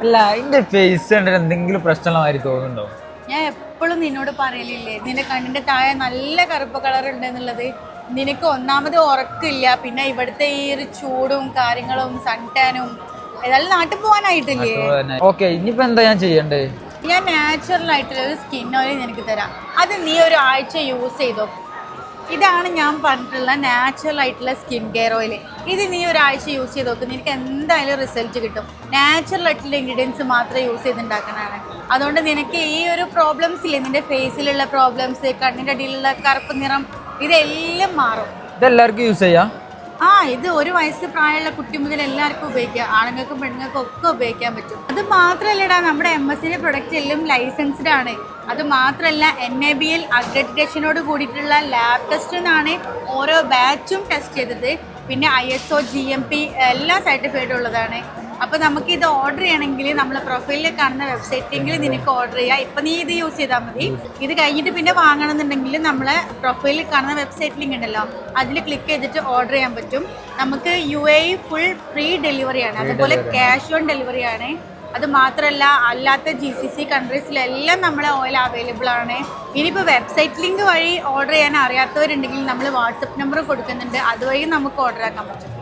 അല്ല അതിന്റെ ഫേസ് കണ്ടിട്ട് എന്തെങ്കിലും പ്രശ്നമുള്ള മാതിരി തോന്നുന്നുണ്ടോ? ഞാൻ എപ്പോഴും നിന്നോട് പറയലില്ലേ, നിന്റെ കണ്ണിന്റെ താഴെ നല്ല കറുപ്പ് കളർ ഉണ്ട് എന്നുള്ളത്. നിനക്ക് ഒന്നാമത് ഉറക്കില്ല, പിന്നെ ഇവിടുത്തെ ഈ ഒരു ചൂടും കാര്യങ്ങളും സൺടാനും ഏതായാലും നാട്ടിൽ പോകാനായിട്ടില്ലേ. ഓക്കെ, ഇനിയിപ്പോ എന്താ ഞാൻ ചെയ്യണ്ടേ? ഞാൻ നാച്ചുറൽ ആയിട്ടുള്ള ഒരു സ്കിൻ ഓയിൽ നിനക്ക് തരാം. അത് നീ ഒരു ആഴ്ച യൂസ് ചെയ്തോ. ഇതാണ് ഞാൻ പറഞ്ഞിട്ടുള്ള നാച്ചുറൽ ആയിട്ടുള്ള സ്കിൻ കെയർ ഓയിൽ. ഇത് നീ ഒരാഴ്ച യൂസ് ചെയ്ത് നോക്ക്, നിനക്ക് എന്തായാലും റിസൾട്ട് കിട്ടും. നാച്ചുറൽ ആയിട്ടുള്ള ഇൻഗ്രീഡിയൻസ് മാത്രമേ യൂസ് ചെയ്തുണ്ടാക്കുന്നതാണ്. അതുകൊണ്ട് നിനക്ക് ഈ ഒരു പ്രോബ്ലംസ് ഇല്ലേ, നിന്റെ ഫേസിലുള്ള പ്രോബ്ലംസ്, കണ്ണിൻ്റെ അടിയിലുള്ള കറുപ്പ് നിറം, ഇതെല്ലാം മാറും. ഇതെല്ലാവർക്കും യൂസ് ചെയ്യാം? ഇത് 1 വയസ്സ് പ്രായമുള്ള കുട്ടി മുതൽ എല്ലാവർക്കും ഉപയോഗിക്കാം. ആണുങ്ങൾക്കും പെണ്ണുങ്ങൾക്കും ഒക്കെ ഉപയോഗിക്കാൻ പറ്റും. അത് മാത്രമല്ലടാ, നമ്മുടെ MSന്റെ പ്രൊഡക്റ്റ് എല്ലാം ലൈസൻസ്ഡ് ആണ്. അത് മാത്രമല്ല NABL അക്രഡിറ്റേഷനോട് കൂടിയിട്ടുള്ള ലാബ് ടെസ്റ്റ് എന്നാണ് ഓരോ ബാച്ചും ടെസ്റ്റ് ചെയ്തത്. പിന്നെ ISO GMP എല്ലാ സർട്ടിഫൈഡ് ഉള്ളതാണ്. അപ്പോൾ നമുക്ക് ഇത് ഓർഡർ ചെയ്യണമെങ്കിൽ നമ്മളെ പ്രൊഫൈലിൽ കാണുന്ന വെബ്സൈറ്റിൽ നിനക്ക് ഓർഡർ ചെയ്യാം. ഇപ്പം നീ ഇത് യൂസ് ചെയ്താൽ മതി. ഇത് കഴിഞ്ഞിട്ട് പിന്നെ വാങ്ങണമെന്നുണ്ടെങ്കിൽ നമ്മളെ പ്രൊഫൈലിൽ കാണുന്ന വെബ്സൈറ്റ് ലിങ്ക് ഉണ്ടല്ലോ, അതിൽ ക്ലിക്ക് ചെയ്തിട്ട് ഓർഡർ ചെയ്യാൻ പറ്റും. നമുക്ക് UAE ഫുൾ ഫ്രീ ഡെലിവറിയാണ്, അതുപോലെ ക്യാഷ് ഓൺ ഡെലിവറിയാണ്. അത് മാത്രമല്ല അല്ലാത്ത GCC കൺട്രീസിലെല്ലാം നമ്മളെ ഓയിൽ അവൈലബിൾ ആണ്. ഇനിയിപ്പോൾ വെബ്സൈറ്റ് ലിങ്ക് വഴി ഓർഡർ ചെയ്യാൻ അറിയാത്തവരുണ്ടെങ്കിൽ നമ്മൾ വാട്സപ്പ് നമ്പർ കൊടുക്കുന്നുണ്ട്, അതുവഴി നമുക്ക് ഓർഡർ ആക്കാൻ പറ്റും.